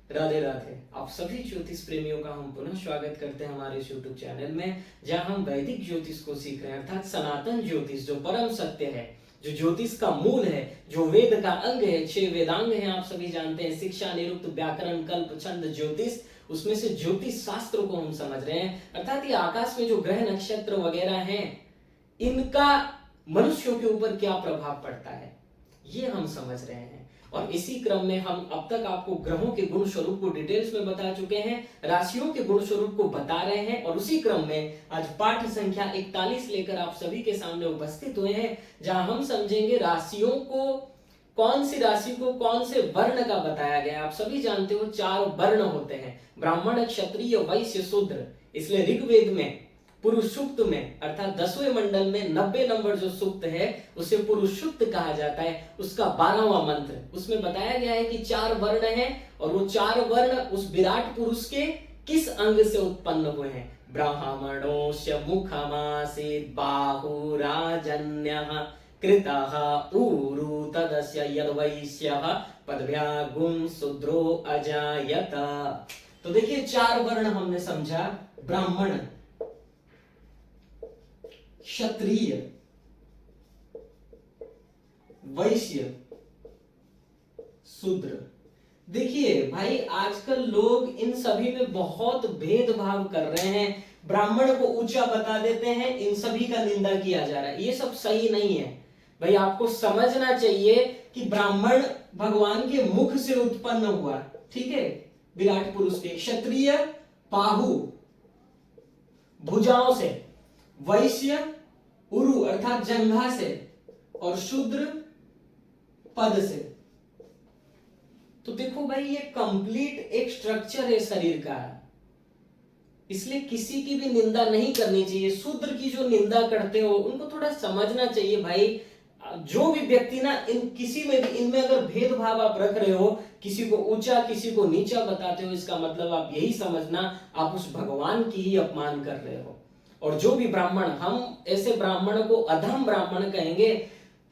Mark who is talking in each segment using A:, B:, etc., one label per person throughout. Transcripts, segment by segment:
A: राधे राधे। आप सभी ज्योतिष प्रेमियों का हम पुनः स्वागत करते हैं हमारे इस YouTube चैनल में, जहां हम वैदिक ज्योतिष को सीख रहे हैं, अर्थात सनातन ज्योतिष जो परम सत्य है, जो ज्योतिष का मूल है, जो वेद का अंग है। 6 वेदांग हैं, आप सभी जानते हैं, शिक्षा, निरुक्त, व्याकरण, कल्प, छंद, ज्योतिष। उसमें से ज्योतिष शास्त्र को हम समझ रहे हैं, अर्थात ये आकाश में जो ग्रह नक्षत्र वगैरह हैं, इनका मनुष्यों के ऊपर क्या प्रभाव पड़ता है, ये हम समझ रहे हैं। और इसी क्रम में हम अब तक आपको ग्रहों के गुण स्वरूप को डिटेल्स में बता चुके हैं, राशियों के गुण स्वरूप को बता रहे हैं, और उसी क्रम में आज पाठ संख्या 41 लेकर आप सभी के सामने उपस्थित हुए हैं, जहां हम समझेंगे राशियों को, कौन सी राशि को कौन से वर्ण का बताया गया। आप सभी जानते हो 4 वर्ण होते हैं, ब्राह्मण, क्षत्रिय, वैश्य, शूद्र। इसलिए ऋग्वेद में पुरुष सूक्त में, अर्थात 10वें मंडल में 90 नंबर जो सूक्त है उसे पुरुष सूक्त कहा जाता है। उसका 12वां मंत्र, उसमें बताया गया है कि 4 वर्ण हैं, और वो 4 वर्ण उस विराट पुरुष के किस अंग से उत्पन्न हुए हैं। ब्राह्मणोस्य मुखमासीत् बाहुराजन्यः कृतः ऊरु तदस्य यद्वैश्यः पदव्यागुं शूद्रो अजायत। तो देखिए 4 वर्ण हमने समझा, ब्राह्मण, क्षत्रिय, वैश्य, शूद्र। देखिए भाई, आजकल लोग इन सभी में बहुत भेदभाव कर रहे हैं, ब्राह्मण को ऊंचा बता देते हैं, इन सभी का निंदा किया जा रहा है। ये सब सही नहीं है भाई। आपको समझना चाहिए कि ब्राह्मण भगवान के मुख से उत्पन्न हुआ, ठीक है, विराट पुरुष के। क्षत्रिय बाहु, भुजाओं से, वैश्य उरु अर्थात जंघा से, और शूद्र पद से। तो देखो भाई, ये कंप्लीट एक स्ट्रक्चर है शरीर का, इसलिए किसी की भी निंदा नहीं करनी चाहिए। शूद्र की जो निंदा करते हो उनको थोड़ा समझना चाहिए भाई। जो भी व्यक्ति ना, इन किसी में भी, इनमें अगर भेदभाव आप रख रहे हो, किसी को ऊंचा किसी को नीचा बताते हो, इसका मतलब आप यही समझना आप उस भगवान की ही अपमान कर रहे हो। और जो भी ब्राह्मण, हम ऐसे ब्राह्मण को अधम ब्राह्मण कहेंगे,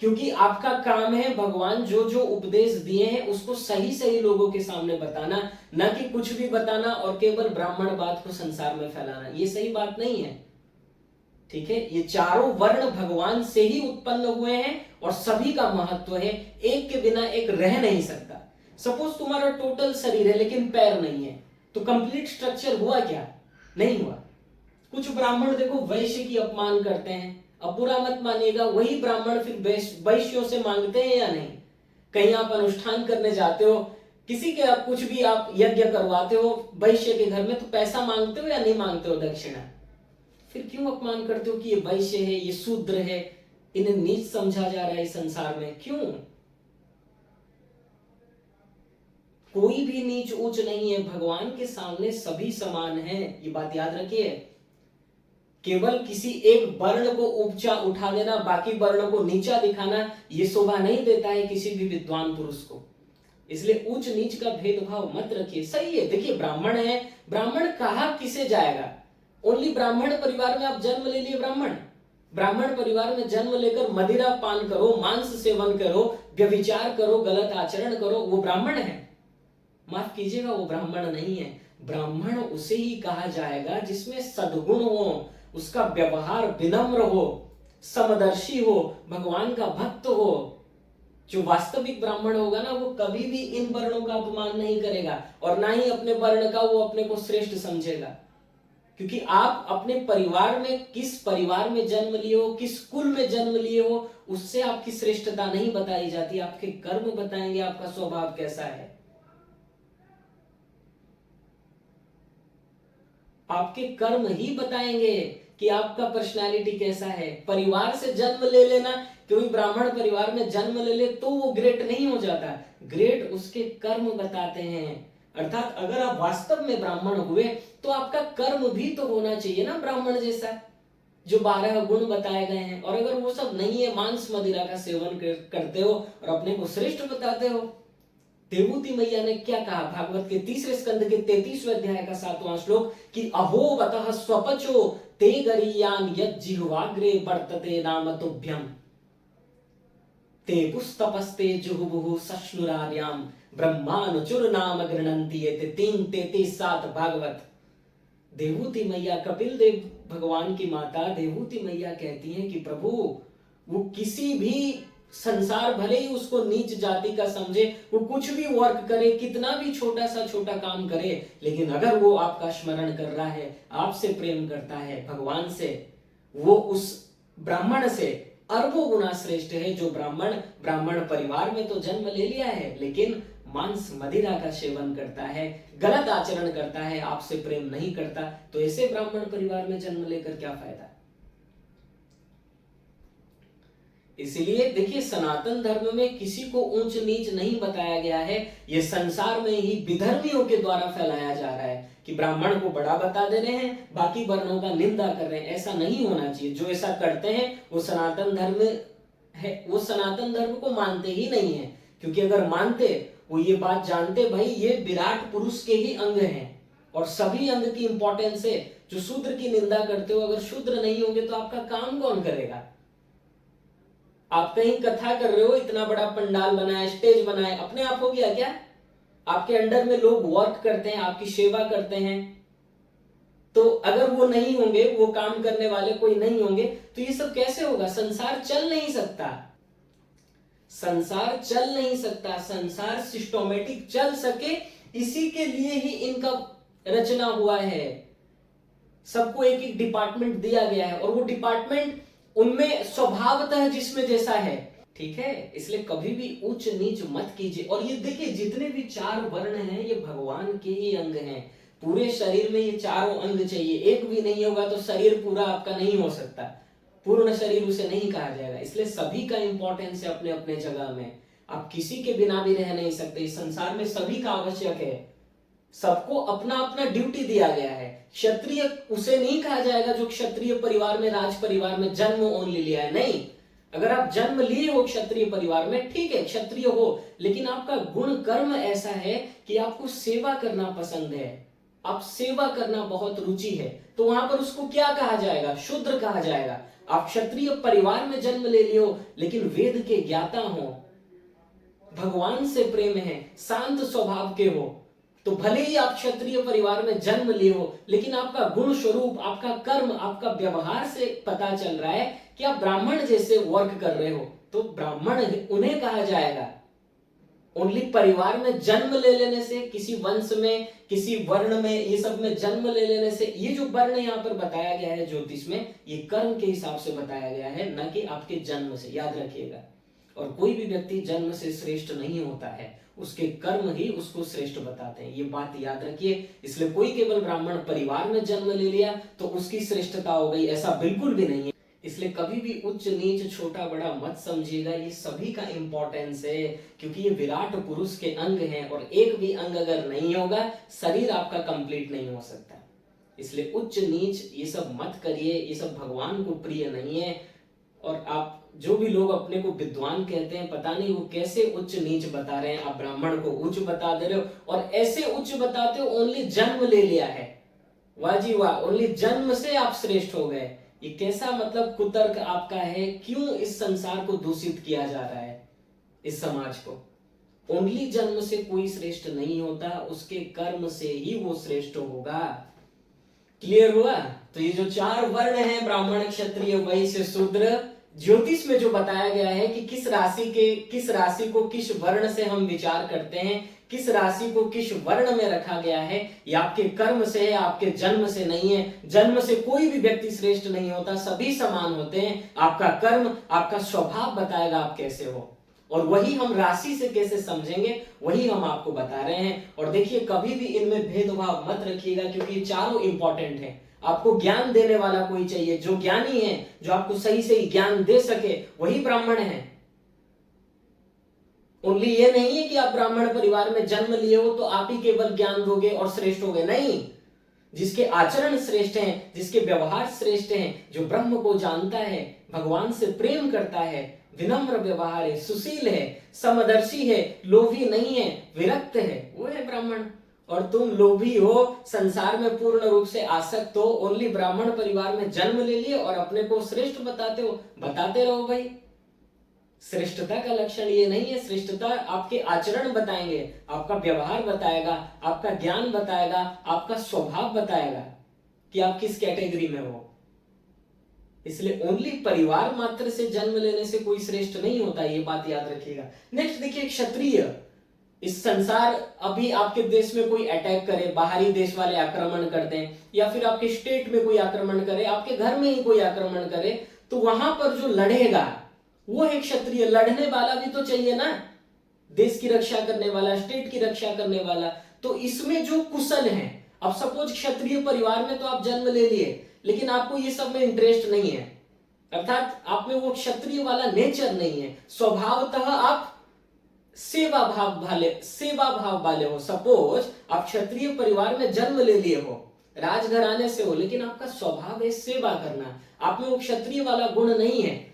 A: क्योंकि आपका काम है भगवान जो जो उपदेश दिए हैं उसको सही सही लोगों के सामने बताना, न कि कुछ भी बताना और केवल ब्राह्मण बात को संसार में फैलाना। ये सही बात नहीं है, ठीक है। ये चारों वर्ण भगवान से ही उत्पन्न हुए हैं और सभी का महत्व है, एक के बिना एक रह नहीं सकता। सपोज तुम्हारा टोटल शरीर है लेकिन पैर नहीं है, तो कंप्लीट स्ट्रक्चर हुआ क्या? नहीं हुआ। कुछ ब्राह्मण देखो वैश्य की अपमान करते हैं, अब बुरा मत मानिएगा, वही ब्राह्मण फिर वैश्यों से मांगते हैं या नहीं? कहीं आप अनुष्ठान करने जाते हो, किसी के आप कुछ भी आप यज्ञ करवाते हो वैश्य के घर में, तो पैसा मांगते हो या नहीं मांगते हो, दक्षिणा? फिर क्यों अपमान करते हो कि ये वैश्य है, ये शूद्र है, इन्हें नीच समझा जा रहा है इस संसार में? क्यों? कोई भी नीच ऊंच नहीं है, भगवान के सामने सभी समान हैं, ये बात याद रखिए। केवल किसी एक वर्ण को ऊंचा उठा देना, बाकी वर्ण को नीचा दिखाना, ये शोभा नहीं देता है किसी भी विद्वान पुरुष को। इसलिए ऊंच नीच का भेदभाव मत रखिए। सही है, देखिए ब्राह्मण है, ब्राह्मण कहा किसे जाएगा? ओनली ब्राह्मण परिवार में आप जन्म ले लिए, ब्राह्मण परिवार में जन्म लेकर मदिरा पान करो, मांस सेवन करो, व्यभिचार करो, गलत आचरण करो, वो ब्राह्मण है? माफ कीजिएगा, वो ब्राह्मण नहीं है। ब्राह्मण उसे ही कहा जाएगा जिसमें सद्गुण हो, उसका व्यवहार विनम्र हो, समदर्शी हो, भगवान का भक्त हो। जो वास्तविक ब्राह्मण होगा ना, वो कभी भी इन वर्णों का अपमान नहीं करेगा, और ना ही अपने वर्ण का वो अपने को श्रेष्ठ समझेगा। क्योंकि आप अपने परिवार में, किस परिवार में जन्म लिए हो, किस कुल में जन्म लिए हो, उससे आपकी श्रेष्ठता नहीं बताई जाती। आपके कर्म बताएंगे आपका स्वभाव कैसा है, आपके कर्म ही बताएंगे कि आपका पर्सनालिटी कैसा है। परिवार से जन्म ले लेना, कोई ब्राह्मण परिवार में जन्म ले ले तो वो ग्रेट नहीं हो जाता, ग्रेट उसके कर्म बताते हैं। अर्थात अगर आप वास्तव में ब्राह्मण हुए तो आपका कर्म भी तो होना चाहिए ना ब्राह्मण जैसा, जो 12 गुण बताए गए हैं। और अगर वो सब नहीं है, मांस मदिरा का सेवन करते हो और अपने को श्रेष्ठ बताते हो। देवूति मैया ने क्या कहा भागवत के 3 स्कंद के 33वें अध्याय का 7वां श्लोक, कि अहो वतः स्वपचो ते गरीयान यज्जिह्वाग्रे वर्तते नाम तुभ्यम ते पुस्तपस्ते जुहुबुहु सश्नुरार्याम ब्रह्मानुचुर नाम गृणंती ये 3:33 भागवत। देवहूति मैया, कपिल देव भगवान की माता देवहूति मैया कहती हैं कि प्रभु, वो किसी भी संसार भले ही उसको नीच जाति का समझे, वो कुछ भी वर्क करे, कितना भी छोटा सा छोटा काम करे, लेकिन अगर वो आपका स्मरण कर रहा है, आपसे प्रेम करता है, भगवान से, वो उस ब्राह्मण से अरबों गुना श्रेष्ठ है। जो ब्राह्मण परिवार में तो जन्म ले लिया है, लेकिन मांस मदिरा का सेवन करता है, गलत आचरण करता है, आपसे प्रेम नहीं करता, तो ऐसे ब्राह्मण परिवार में जन्म लेकर क्या फायदा। इसलिए देखिए, सनातन धर्म में किसी को ऊंच नीच नहीं बताया गया है। ये संसार में ही विधर्मियों के द्वारा फैलाया जा रहा है कि ब्राह्मण को बड़ा बता दे रहे हैं, बाकी वर्णों का निंदा कर रहे हैं। ऐसा नहीं होना चाहिए। जो ऐसा करते हैं वो सनातन धर्म है, वो सनातन धर्म को मानते ही नहीं है। क्योंकि अगर मानते, वो ये बात जानते, भाई ये विराट पुरुष के ही अंग हैं और सभी अंग की इंपॉर्टेंस है। जो शूद्र की निंदा करते हो, अगर शूद्र नहीं होंगे तो आपका काम कौन करेगा। आप कहीं कथा कर रहे हो, इतना बड़ा पंडाल बनाया, स्टेज बनाया, अपने आप हो गया क्या। आपके अंडर में लोग वर्क करते हैं, आपकी सेवा करते हैं, तो अगर वो नहीं होंगे, वो काम करने वाले कोई नहीं होंगे, तो ये सब कैसे होगा। संसार चल नहीं सकता, संसार चल नहीं सकता। संसार सिस्टोमेटिक चल सके, इसी के लिए ही इनका रचना हुआ है। सबको एक एक डिपार्टमेंट दिया गया है और वो डिपार्टमेंट उनमें स्वभावतः जिसमें जैसा है, ठीक है। इसलिए कभी भी उच्च नीच मत कीजिए। और ये देखिए, जितने भी 4 वर्ण हैं, ये भगवान के ही अंग हैं। पूरे शरीर में ये चारों अंग चाहिए, एक भी नहीं होगा तो शरीर पूरा आपका नहीं हो सकता, पूर्ण शरीर उसे नहीं कहा जाएगा। इसलिए सभी का इंपॉर्टेंस है अपने अपने जगह में। आप किसी के बिना भी रह नहीं सकते। इस संसार में सभी का आवश्यक है, सबको अपना अपना ड्यूटी दिया गया है। क्षत्रिय उसे नहीं कहा जाएगा जो क्षत्रिय परिवार में, राज परिवार में जन्म ओनली लिया है, नहीं। अगर आप जन्म लिए हो क्षत्रिय परिवार में, ठीक है, क्षत्रिय हो, लेकिन आपका गुण कर्म ऐसा है कि आपको सेवा करना पसंद है, आप सेवा करना बहुत रुचि है, तो वहां पर उसको क्या कहा जाएगा, शूद्र कहा जाएगा। आप क्षत्रिय परिवार में जन्म ले लियो, लेकिन वेद के ज्ञाता हो, भगवान से प्रेम है, शांत स्वभाव के हो, तो भले ही आप क्षत्रिय परिवार में जन्म लिए हो, लेकिन आपका गुण स्वरूप, आपका कर्म, आपका व्यवहार से पता चल रहा है कि आप ब्राह्मण जैसे वर्क कर रहे हो, तो ब्राह्मण उन्हें कहा जाएगा। ओनली परिवार में जन्म ले लेने से, किसी वंश में, किसी वर्ण में, ये सब में जन्म ले लेने से, ये जो वर्ण यहाँ पर बताया गया है ज्योतिष में, ये कर्म के हिसाब से बताया गया है, न कि आपके जन्म से, याद रखिएगा। और कोई भी व्यक्ति जन्म से श्रेष्ठ नहीं होता है, उसके कर्म ही उसको श्रेष्ठ बताते हैं, ये बात याद रखिए। इसलिए कोई केवल ब्राह्मण परिवार में जन्म ले लिया तो उसकी श्रेष्ठता हो गई, ऐसा बिल्कुल भी नहीं है। इसलिए कभी भी उच्च नीच छोटा बड़ा मत समझिएगा, ये सभी का इंपॉर्टेंस है, क्योंकि ये विराट पुरुष के अंग हैं और एक भी अंग अगर नहीं होगा, शरीर आपका कंप्लीट नहीं हो सकता। इसलिए उच्च नीच ये सब मत करिए, ये सब भगवान को प्रिय नहीं है। और आप जो भी लोग अपने को विद्वान कहते हैं, पता नहीं वो कैसे उच्च नीच बता रहे हैं। आप ब्राह्मण को उच्च बता दे रहे हो, और ऐसे उच्च बताते हो ओनली जन्म ले लिया है, वाह जी वाह, ओनली जन्म से आप श्रेष्ठ हो गए। ये कैसा मतलब कुतर्क आपका है। क्यों इस संसार को दूषित किया जा रहा है, इस समाज को। ओनली जन्म से कोई श्रेष्ठ नहीं होता, उसके कर्म से ही वो श्रेष्ठ होगा। क्लियर हुआ। तो ये जो 4 वर्ण हैं, ब्राह्मण, क्षत्रिय, वैश्य, शूद्र, ज्योतिष में जो बताया गया है कि किस राशि को किस वर्ण से हम विचार करते हैं, किस राशि को किस वर्ण में रखा गया है, ये आपके कर्म से है, आपके जन्म से नहीं है। जन्म से कोई भी व्यक्ति श्रेष्ठ नहीं होता, सभी समान होते हैं। आपका कर्म, आपका स्वभाव बताएगा आप कैसे हो, और वही हम राशि से कैसे समझेंगे, वही हम आपको बता रहे हैं। और देखिए, कभी भी इनमें भेदभाव मत रखिएगा, क्योंकि ये चारों इंपॉर्टेंट हैं। आपको ज्ञान देने वाला कोई चाहिए, जो ज्ञानी है, जो आपको सही सही ज्ञान दे सके, वही ब्राह्मण है। ओनली ये नहीं है कि आप ब्राह्मण परिवार में जन्म लिए हो तो आप ही केवल ज्ञान दोगे और श्रेष्ठ हो गए, नहीं। जिसके आचरण श्रेष्ठ हैं, जिसके व्यवहार श्रेष्ठ हैं, जो ब्रह्म को जानता है, भगवान से प्रेम करता है, विनम्र व्यवहार है, सुशील है, समदर्शी है, लोभी नहीं है, विरक्त है, वो है ब्राह्मण। और तुम लोभी हो, संसार में पूर्ण रूप से आसक्त हो, ओनली ब्राह्मण परिवार में जन्म ले लिए और अपने को श्रेष्ठ बताते हो, बताते रहो भाई। श्रेष्ठता का लक्षण ये नहीं है। श्रेष्ठता आपके आचरण बताएंगे, आपका व्यवहार बताएगा, आपका ज्ञान बताएगा, आपका स्वभाव बताएगा कि आप किस कैटेगरी में हो। इसलिए ओनली परिवार मात्र से जन्म लेने से कोई श्रेष्ठ नहीं होता, ये बात याद रखिएगा। नेक्स्ट देखिए, क्षत्रिय। इस संसार अभी आपके देश में कोई अटैक करे, बाहरी देश वाले आक्रमण कर दें, या फिर आपके स्टेट में कोई आक्रमण करे, आपके घर में ही कोई आक्रमण करे, तो वहां पर जो लड़ेगा वो है क्षत्रिय। लड़ने वाला भी तो चाहिए ना, देश की रक्षा करने वाला, स्टेट की रक्षा करने वाला। तो इसमें जो कुशल है, अब सपोज क्षत्रिय परिवार में तो आप जन्म ले लिए, लेकिन आपको ये सब में इंटरेस्ट नहीं है, अर्थात आप में वो क्षत्रिय वाला नेचर नहीं है, स्वभावतः आप सेवा भाव वाले हो। सपोज आप क्षत्रिय परिवार में जन्म ले लिए हो, राजघराने से हो, लेकिन आपका स्वभाव है सेवा करना, आप में वो क्षत्रिय वाला गुण नहीं है,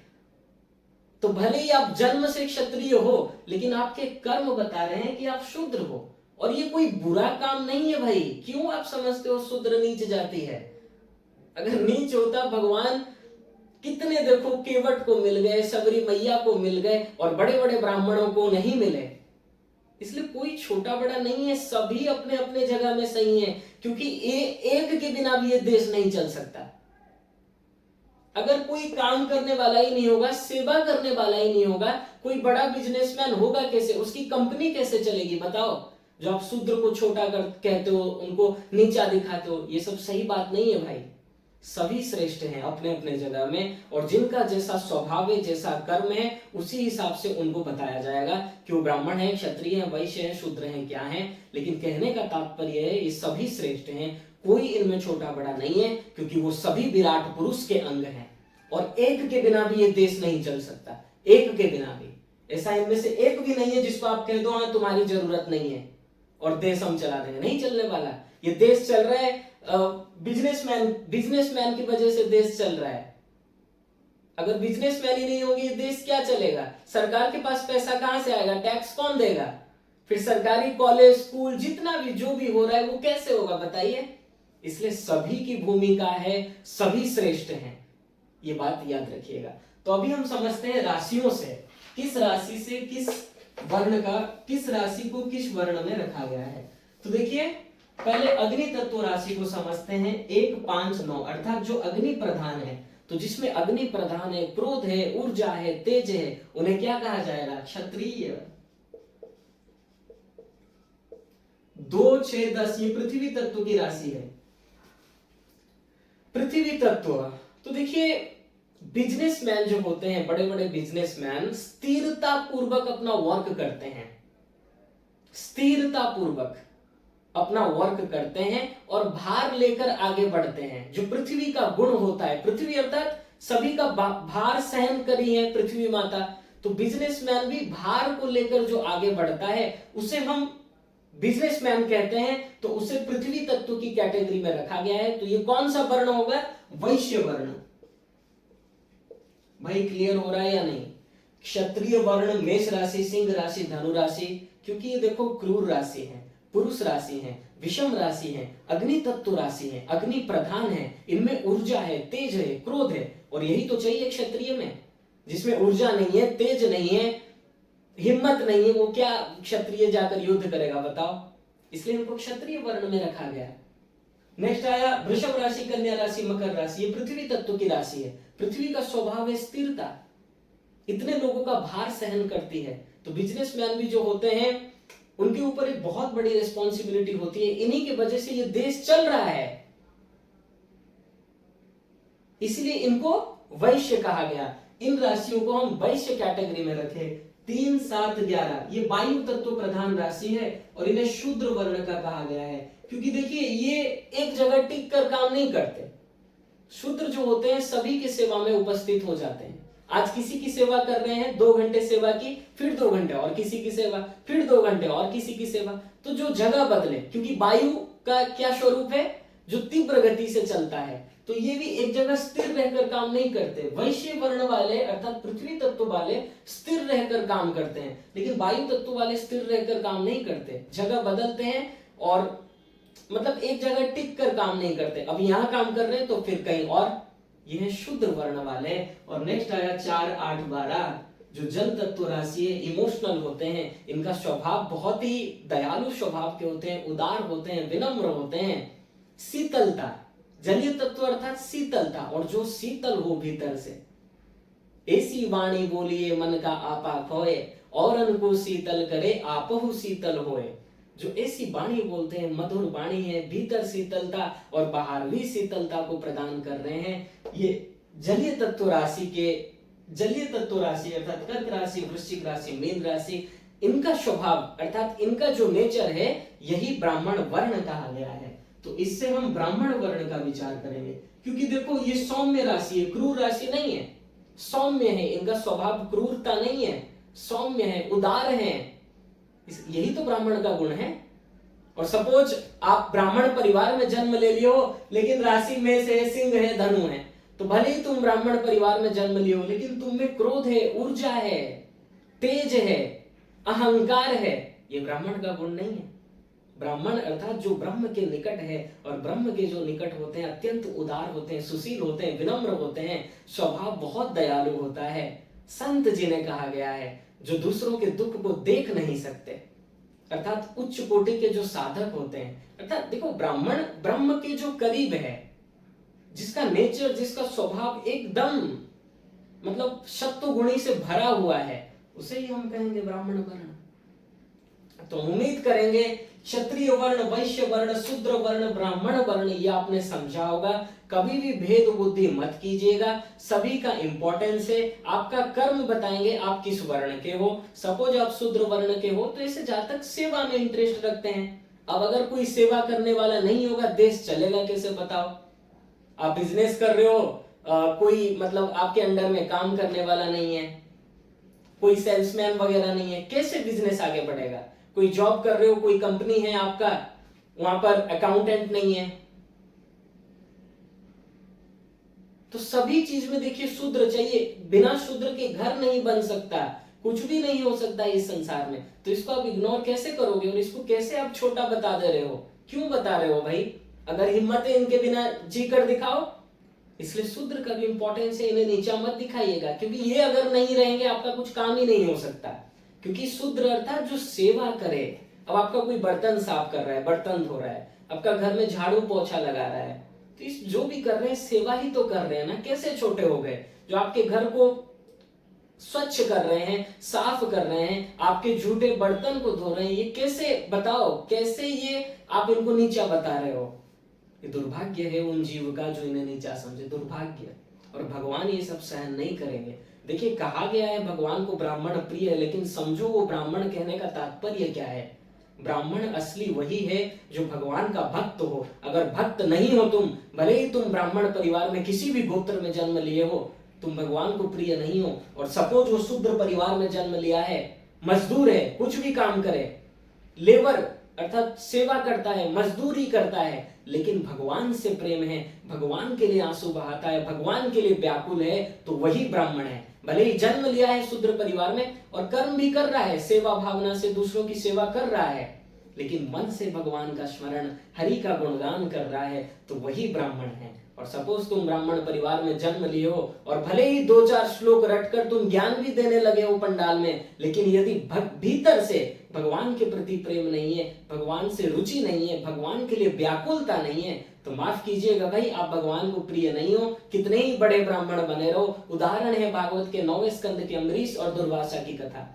A: तो भले ही आप जन्म से क्षत्रिय हो, लेकिन आपके कर्म बता रहे हैं कि आप शूद्र हो। और ये कोई बुरा काम नहीं है भाई। क्यों आप समझते हो शूद्र नीच जाति है? अगर नीच होता, भगवान कितने देखो केवट को मिल गए, सबरी मैया को मिल गए, और बड़े बड़े ब्राह्मणों को नहीं मिले। इसलिए कोई छोटा बड़ा नहीं है, सभी अपने अपने जगह में सही है, क्योंकि एक के बिना भी ये देश नहीं चल सकता। अगर कोई काम करने वाला ही नहीं होगा, सेवा करने वाला ही नहीं होगा, कोई बड़ा बिजनेसमैन होगा कैसे? उसकी कंपनी कैसे चलेगी बताओ? जो आप शूद्र को छोटा कहते हो, उनको नीचा दिखाते हो, ये सब सही बात नहीं है भाई। सभी श्रेष्ठ हैं अपने अपने जगह में, और जिनका जैसा स्वभाव है, जैसा कर्म है, उसी हिसाब से उनको बताया जाएगा कि वो ब्राह्मण है, क्षत्रिय है, वैश्य है, शूद्र है, क्या है। लेकिन कहने का तात्पर्य है ये सभी श्रेष्ठ हैं, कोई इनमें छोटा बड़ा नहीं है, क्योंकि वो सभी विराट पुरुष के अंग हैं। और एक के बिना भी ये देश नहीं चल सकता, एक के बिना भी। ऐसा इनमें से एक भी नहीं है जिसको आप कह दो हाँ तुम्हारी जरूरत नहीं है और देश हम चला देंगे, नहीं चलने वाला। ये देश चल रहा है बिजनेसमैन की वजह से देश चल रहा है। अगर बिजनेसमैन ही नहीं होंगे ये देश क्या चलेगा? सरकार के पास पैसा कहां से आएगा? टैक्स कौन देगा? फिर सरकारी कॉलेज, स्कूल, जितना भी जो भी हो रहा है वो कैसे होगा बताइए? इसलिए सभी की भूमिका है, सभी श्रेष्ठ हैं, ये बात याद रखिएगा। तो अभी हम समझते हैं राशियों से, किस राशि से किस वर्ण का, किस राशि को किस वर्ण में रखा गया है। तो देखिए, पहले अग्नि तत्व राशि को समझते हैं। 1, 5, 9 अर्थात जो अग्नि प्रधान है, तो जिसमें अग्नि प्रधान है, क्रोध है, ऊर्जा है, तेज है, उन्हें क्या कहा जाएगा? क्षत्रिय। 2, 6, 10 ये पृथ्वी तत्व की राशि है। पृथ्वी तत्व, तो देखिए बिजनेसमैन जो होते हैं, बड़े बड़े बिजनेसमैन स्थिरता पूर्वक अपना वर्क करते हैं, स्थिरता पूर्वक अपना वर्क करते हैं और भार लेकर आगे बढ़ते हैं। जो पृथ्वी का गुण होता है, पृथ्वी अर्थात सभी का भार सहन करी है पृथ्वी माता, तो बिजनेसमैन भी भार को लेकर जो आगे बढ़ता है उसे हम बिजनेसमैन कहते हैं। तो उसे पृथ्वी तत्व की कैटेगरी में रखा गया है। तो ये कौन सा वर्ण होगा? वैश्य वर्ण। भाई क्लियर हो रहा है या नहीं? क्षत्रिय वर्ण मेष राशि, सिंह राशि, धनु राशि, क्योंकि ये देखो क्रूर राशि है, पुरुष राशि है, विषम राशि है, अग्नि तत्व राशि है, अग्नि प्रधान है, इनमें ऊर्जा है, तेज है, क्रोध है, और यही तो चाहिए क्षत्रिय में। जिसमें ऊर्जा नहीं है, तेज नहीं है, हिम्मत नहीं है, वो क्या क्षत्रिय जाकर युद्ध करेगा बताओ? इसलिए इनको क्षत्रिय वर्ण में रखा गया। नेक्स्ट आया वृषभ राशि, कन्या राशि, मकर राशि, ये पृथ्वी तत्व की राशि है। पृथ्वी का स्वभाव है स्थिरता, इतने लोगों का भार सहन करती है। तो बिजनेसमैन भी जो होते हैं उनके ऊपर एक बहुत बड़ी रिस्पॉन्सिबिलिटी होती है, इन्हीं की वजह से ये देश चल रहा है, इसलिए इनको वैश्य कहा गया। इन राशियों को हम वैश्य कैटेगरी में रखे। 3, 7, 11 ये वायु तत्व प्रधान राशि है और इन्हें शूद्र वर्ण का कहा गया है, क्योंकि देखिए ये एक जगह टिक कर काम नहीं करते। शूद्र जो होते हैं सभी की सेवा में उपस्थित हो जाते हैं। आज किसी की सेवा कर रहे हैं, 2 घंटे सेवा की, फिर 2 घंटे और किसी की सेवा, फिर 2 घंटे और किसी की सेवा। तो जो जगह बदले, क्योंकि वायु का क्या स्वरूप है? जो तीव्र गति से चलता है, तो ये भी एक जगह स्थिर रहकर काम नहीं करते। वैश्य वर्ण वाले अर्थात पृथ्वी तत्व वाले स्थिर रहकर काम करते हैं, लेकिन वायु तत्व वाले स्थिर रहकर काम नहीं करते, जगह बदलते हैं और मतलब एक जगह टिक कर काम नहीं करते। अब यहां काम कर रहे हैं तो फिर कहीं और। यह है शुद्र वर्ण वाले। और नेक्स्ट आया 4, 8, 12 जो जल तत्व राशि है, इमोशनल होते हैं, इनका स्वभाव बहुत ही दयालु स्वभाव के होते हैं, उदार होते हैं, विनम्र होते हैं। शीतलता, जलीय तत्व अर्थात शीतलता, और जो शीतल हो भीतर से, ऐसी वाणी बोलिए मन का आपा खोए, और को शीतल करे आपहु शीतल होए। जो ऐसी वाणी बोलते हैं, मधुर वाणी है, भीतर शीतलता और बाहर भी शीतलता को प्रदान कर रहे हैं, ये जलीय तत्व राशि के, जलीय तत्व राशि अर्थात कर्क राशि, वृश्चिक राशि, मीन राशि, इनका स्वभाव अर्थात इनका जो नेचर है, यही ब्राह्मण वर्ण कहा गया है। तो इससे हम ब्राह्मण वर्ण का विचार करेंगे, क्योंकि देखो ये सौम्य राशि है, क्रूर राशि नहीं है, सौम्य है, इनका स्वभाव क्रूरता नहीं है, सौम्य है, उदार है, यही तो ब्राह्मण का गुण है। और सपोज आप ब्राह्मण परिवार में जन्म ले लियो, लेकिन राशि में से सिंह है, धनु है, तो भले ही तुम ब्राह्मण परिवार में जन्म लियो, लेकिन तुम में क्रोध है, ऊर्जा है, तेज है, अहंकार है, ये ब्राह्मण का गुण नहीं है। ब्राह्मण अर्थात जो ब्रह्म के निकट है, और ब्रह्म के जो निकट होते हैं अत्यंत उदार होते हैं, सुशील होते हैं, विनम्र होते हैं, स्वभाव बहुत दयालु होता है। संत जिन्हें कहा गया है, जो दूसरों के दुख को देख नहीं सकते, अर्थात उच्च कोटि के जो साधक होते हैं, अर्थात देखो ब्राह्मण ब्रह्म के जो करीब है, जिसका नेचर, जिसका स्वभाव एकदम मतलब सत्वगुणी से भरा हुआ है, उसे ही हम कहेंगे ब्राह्मण वर्ण। तो उम्मीद करेंगे क्षत्रिय वर्ण, वैश्य वर्ण, शूद्र वर्ण, ब्राह्मण वर्ण, ये आपने समझा होगा। कभी भी भेद बुद्धि मत कीजिएगा, सभी का इंपॉर्टेंस है। आपका कर्म बताएंगे आप किस वर्ण के हो। सपोज आप शूद्र वर्ण के हो, तो ऐसे जातक सेवा में इंटरेस्ट रखते हैं। अब अगर कोई सेवा करने वाला नहीं होगा, देश चलेगा कैसे बताओ? आप बिजनेस कर रहे हो, कोई मतलब आपके अंडर में काम करने वाला नहीं है, कोई सेल्समैन वगैरह नहीं है, कैसे बिजनेस आगे बढ़ेगा? कोई जॉब कर रहे हो, कोई कंपनी है आपका, वहां पर अकाउंटेंट नहीं है, तो सभी चीज में देखिए शूद्र चाहिए। बिना शूद्र के घर नहीं बन सकता, कुछ भी नहीं हो सकता इस संसार में। तो इसको आप इग्नोर कैसे करोगे, और इसको कैसे आप छोटा बता दे रहे हो? क्यों बता रहे हो भाई? अगर हिम्मत है इनके बिना जी कर दिखाओ। इसलिए शूद्र का भी इंपॉर्टेंस है, इन्हें नीचा मत दिखाइएगा, क्योंकि ये अगर नहीं रहेंगे आपका कुछ काम ही नहीं हो सकता। क्योंकि शूद्र अर्थात जो सेवा करे। अब आपका कोई बर्तन साफ कर रहा है, बर्तन धो रहा है, आपका घर में झाड़ू पोछा लगा रहा है, तो इस जो भी कर रहे हैं सेवा ही तो कर रहे हैं ना। कैसे छोटे हो गए? जो आपके घर को स्वच्छ कर रहे हैं, साफ कर रहे हैं, आपके झूठे बर्तन को धो रहे हैं, ये कैसे बताओ, कैसे ये आप इनको नीचा बता रहे हो? ये दुर्भाग्य है उन जीव का जो इन्हें नीचा समझे, दुर्भाग्य। और भगवान ये सब सहन नहीं करेंगे। देखिए कहा गया है भगवान को ब्राह्मण प्रिय है, लेकिन समझो वो ब्राह्मण कहने का तात्पर्य क्या है। ब्राह्मण असली वही है जो भगवान का भक्त हो। अगर भक्त नहीं हो तुम, भले ही तुम ब्राह्मण परिवार में किसी भी गोत्र में जन्म लिए हो, तुम भगवान को प्रिय नहीं हो। और सपोज वो शूद्र परिवार में जन्म लिया है, मजदूर है, कुछ भी काम करे, लेबर अर्थात सेवा करता है, मजदूरी करता है, लेकिन भगवान से प्रेम है, भगवान के लिए आंसू बहाता है, भगवान के लिए व्याकुल है, तो वही ब्राह्मण है। भले ही जन्म लिया है शूद्र परिवार में और कर्म भी कर रहा है, सेवा भावना से दूसरों की सेवा कर रहा है, लेकिन मन से भगवान का स्मरण, हरि का गुणगान कर रहा है, तो वही ब्राह्मण है। और सपोज तुम ब्राह्मण परिवार में जन्म लिए हो और भले ही 2-4 श्लोक रटकर तुम ज्ञान भी देने लगे हो पंडाल में, लेकिन यदि भीतर से भगवान के प्रति प्रेम नहीं है, भगवान से रुचि नहीं है, भगवान के लिए व्याकुलता नहीं है, तो माफ कीजिएगा भाई, आप भगवान को प्रिय नहीं हो, कितने ही बड़े ब्राह्मण बने रहो। उदाहरण है भागवत के 9वें स्कंद के अम्बरीश और दुर्वासा की कथा।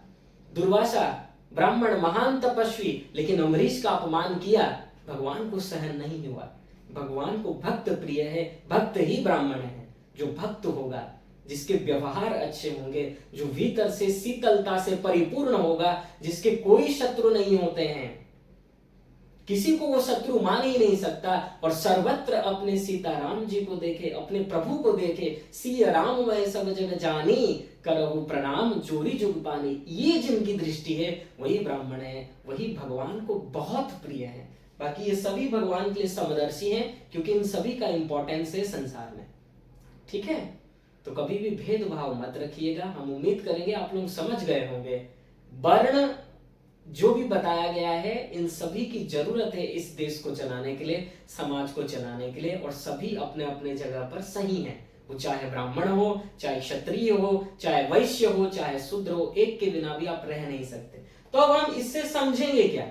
A: दुर्वासा ब्राह्मण महान तपस्वी, लेकिन अम्बरीश का अपमान किया, भगवान को सहन नहीं हुआ। भगवान को भक्त प्रिय है, भक्त ही ब्राह्मण है। जो भक्त होगा, जिसके व्यवहार अच्छे होंगे, जो भीतर से शीतलता से परिपूर्ण होगा, जिसके कोई शत्रु नहीं होते हैं, किसी को वो शत्रु मान ही नहीं सकता, और सर्वत्र अपने सीताराम जी को देखे, अपने प्रभु को देखे, सिया राम वह सब जग जानी, करहु प्रणाम जोरी जुग पानी, ये जिनकी दृष्टि है वही ब्राह्मण है, वही भगवान को बहुत प्रिय है। बाकी ये सभी भगवान के लिए समदर्शी हैं, क्योंकि इन सभी का इंपॉर्टेंस है संसार में। ठीक है, तो कभी भी भेदभाव मत रखिएगा। हम उम्मीद करेंगे आप लोग समझ गए होंगे। वर्ण जो भी बताया गया है, इन सभी की जरूरत है इस देश को चलाने के लिए, समाज को चलाने के लिए, और सभी अपने अपने जगह पर सही हैं। वो चाहे ब्राह्मण हो, चाहे क्षत्रिय हो, चाहे वैश्य हो, चाहे शूद्र हो, एक के बिना भी आप रह नहीं सकते। तो अब हम इससे समझेंगे क्या?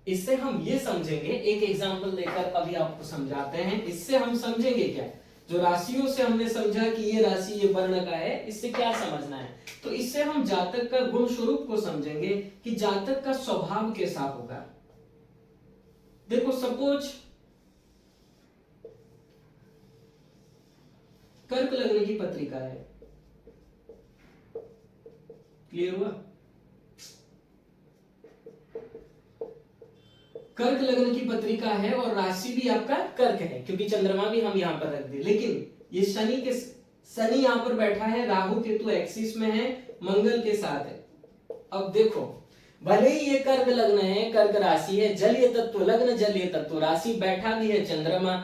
A: इससे हम ये समझेंगे, एक एग्जांपल देकर अभी आपको समझाते हैं। इससे हम समझेंगे क्या? जो राशियों से हमने समझा कि ये राशि ये वर्ण का है, इससे क्या समझना है? तो इससे हम जातक का गुण स्वरूप को समझेंगे कि जातक का स्वभाव कैसा होगा। देखो सपोज कर्क लग्न की पत्रिका है, क्लियर हुआ? कर्क लग्न की पत्रिका है और राशि भी आपका कर्क है, क्योंकि चंद्रमा भी हम यहां पर रख दे। लेकिन ये शनि यहां पर बैठा है, राहु केतु एक्सिस में है, मंगल के साथ है। अब देखो, भले ही ये कर्क लग्न है, कर्क राशि है, जलीय तत्व लग्न, जलीय तत्व राशि, बैठा भी है चंद्रमा,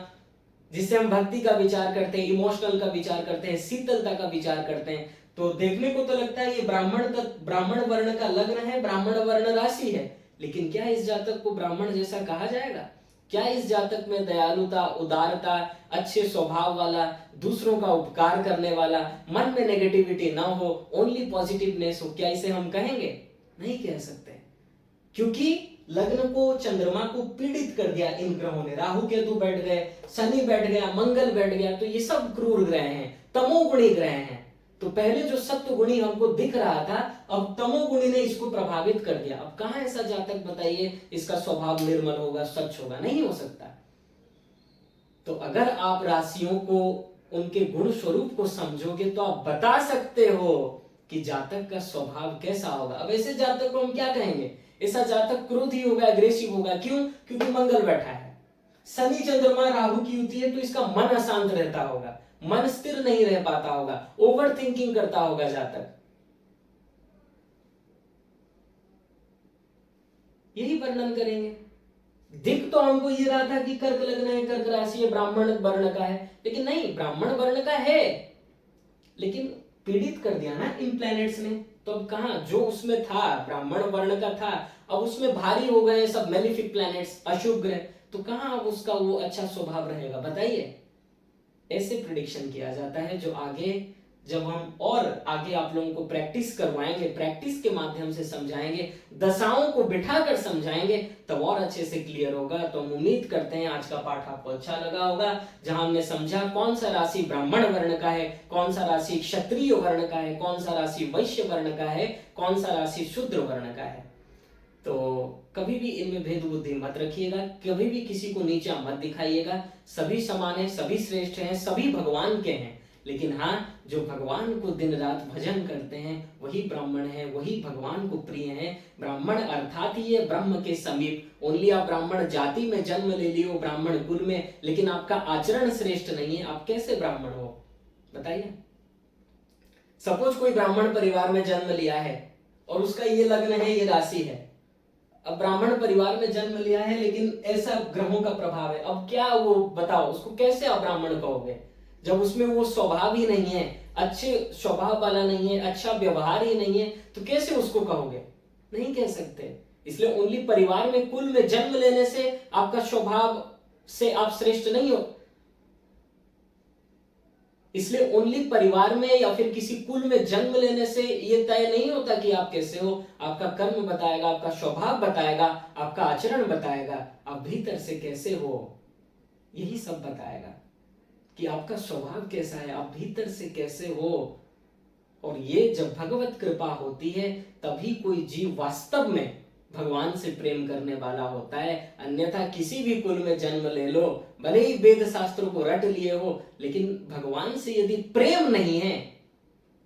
A: जिससे हम भक्ति का विचार करते हैं, इमोशनल का विचार करते हैं, शीतलता का विचार करते हैं। तो देखने को तो लगता है ये ब्राह्मण वर्ण का लग्न है, ब्राह्मण वर्ण राशि है। लेकिन क्या इस जातक को ब्राह्मण जैसा कहा जाएगा? क्या इस जातक में दयालुता, उदारता, अच्छे स्वभाव वाला, दूसरों का उपकार करने वाला, मन में नेगेटिविटी ना हो, ओनली पॉजिटिवनेस हो, क्या इसे हम कहेंगे? नहीं कह सकते, क्योंकि लग्न को, चंद्रमा को पीड़ित कर दिया इन ग्रहों ने। राहु केतु बैठ गए, शनि बैठ गया, मंगल बैठ गया, तो ये सब क्रूर ग्रह हैं, तमोगुणी ग्रह हैं। तो पहले जो सत्वगुणी हमको दिख रहा था, अब तमोगुणी ने इसको प्रभावित कर दिया। अब कहां ऐसा जातक बताइए इसका स्वभाव निर्मल होगा, सच होगा? नहीं हो सकता। तो अगर आप राशियों को, उनके गुण स्वरूप को समझोगे तो आप बता सकते हो कि जातक का स्वभाव कैसा होगा। अब ऐसे जातक को हम क्या कहेंगे? ऐसा जातक क्रोधी होगा, एग्रेसिव होगा। क्यों? क्योंकि मंगल बैठा है, शनि चंद्रमा राहु की युति है, तो इसका मन अशांत रहता होगा, मन स्थिर नहीं रह पाता होगा, ओवर थिंकिंग करता होगा जातक। यही वर्णन करेंगे। दिख तो हमको ये रहा था कि कर्क लग्न है, कर्क राशि है, ब्राह्मण वर्ण का है, लेकिन नहीं, ब्राह्मण वर्ण का है, लेकिन पीड़ित कर दिया ना इन प्लैनेट्स ने। तो अब कहां, जो उसमें था ब्राह्मण वर्ण का था, अब उसमें भारी हो गए सब मेलिफिक प्लैनेट्स, अशुभ ग्रह, तो कहां अब उसका वो अच्छा स्वभाव रहेगा? बताइए। ऐसे प्रिडिक्शन किया जाता है, जो आगे जब हम और आगे आप लोगों को प्रैक्टिस करवाएंगे, प्रैक्टिस के माध्यम से समझाएंगे, दशाओं को बिठाकर समझाएंगे, तब और अच्छे से क्लियर होगा। तो हम उम्मीद करते हैं आज का पाठ आपको अच्छा लगा होगा, जहां हमने समझा कौन सा राशि ब्राह्मण वर्ण का है, कौन सा राशि क्षत्रिय वर्ण का है, कौन सा राशि वैश्य वर्ण का है, कौन सा राशि शूद्र वर्ण का है। तो कभी भी इनमें भेद बुद्धि मत रखिएगा, कभी भी किसी को नीचा मत दिखाइएगा। सभी समान है, सभी श्रेष्ठ हैं, सभी भगवान के हैं। लेकिन हाँ, जो भगवान को दिन रात भजन करते हैं वही ब्राह्मण है, वही भगवान को प्रिय है। ब्राह्मण अर्थात ही है ब्रह्म के समीप। ओनली आप ब्राह्मण जाति में जन्म ले लियो, ब्राह्मण कुल में, लेकिन आपका आचरण श्रेष्ठ नहीं है, आप कैसे ब्राह्मण हो? बताइए। सपोज कोई ब्राह्मण परिवार में जन्म लिया है और उसका ये लग्न है, ये राशि है। अब ब्राह्मण परिवार में जन्म लिया है, लेकिन ऐसा ग्रहों का प्रभाव है। अब क्या वो बताओ, उसको कैसे आप ब्राह्मण कहोगे जब उसमें वो स्वभाव ही नहीं है, अच्छे स्वभाव वाला नहीं है, अच्छा व्यवहार ही नहीं है, तो कैसे उसको कहोगे? नहीं कह सकते। इसलिए ओनली परिवार में, कुल में जन्म लेने से आपका स्वभाव से आप श्रेष्ठ नहीं हो। इसलिए ओनली परिवार में या फिर किसी कुल में जन्म लेने से ये तय नहीं होता कि आप कैसे हो। आपका कर्म बताएगा, आपका स्वभाव बताएगा, आपका आचरण बताएगा, आप भीतर से कैसे हो, यही सब बताएगा कि आपका स्वभाव कैसा है, आप भीतर से कैसे हो। और ये जब भगवत कृपा होती है तभी कोई जीव वास्तव में भगवान से प्रेम करने वाला होता है। अन्यथा किसी भी कुल में जन्म ले लो, भले ही वेद शास्त्रों को रट लिए हो, लेकिन भगवान से यदि प्रेम नहीं है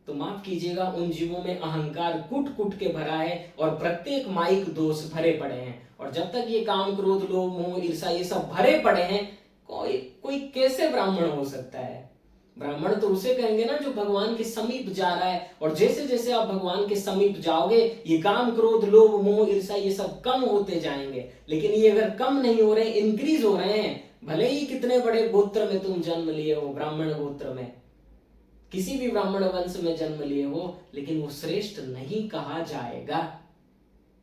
A: तो माफ कीजिएगा, उन जीवों में अहंकार कूट कूट के भरा है और प्रत्येक माइक दोष भरे पड़े हैं। और जब तक ये काम, क्रोध, लोभ, मोह, ईर्ष्या ये सब भरे पड़े हैं, कोई कैसे ब्राह्मण हो सकता है? ब्राह्मण तो उसे कहेंगे ना जो भगवान के समीप जा रहा है। और जैसे जैसे आप भगवान के समीप जाओगे, ये काम, क्रोध, लोभ, मोह, ईर्ष्या ये सब कम होते जाएंगे। लेकिन ये अगर कम नहीं हो रहे, इंक्रीज हो रहे हैं, भले ही कितने बड़े गोत्र में तुम जन्म लिए हो, ब्राह्मण गोत्र में, किसी भी ब्राह्मण वंश में जन्म लिए हो, लेकिन वो श्रेष्ठ नहीं कहा जाएगा।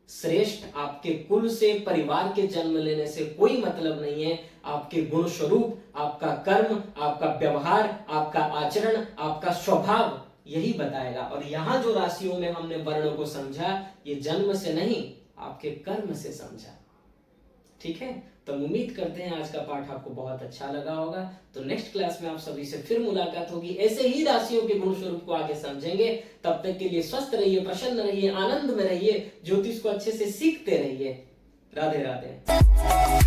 A: श्रेष्ठ आपके कुल से, परिवार के जन्म लेने से कोई मतलब नहीं है। आपके गुण स्वरूप, आपका कर्म, आपका व्यवहार, आपका आचरण, आपका स्वभाव यही बताएगा। और यहां जो राशियों में हमने वर्ण को समझा, ये जन्म से नहीं, आपके कर्म से समझा। ठीक है, तो उम्मीद करते हैं आज का पाठ आपको बहुत अच्छा लगा होगा। तो नेक्स्ट क्लास में आप सभी से फिर मुलाकात होगी, ऐसे ही राशियों के गुण स्वरूप को आगे समझेंगे। तब तक के लिए स्वस्थ रहिए, प्रसन्न रहिए, आनंद में रहिए, ज्योतिष को अच्छे से सीखते रहिए। राधे राधे।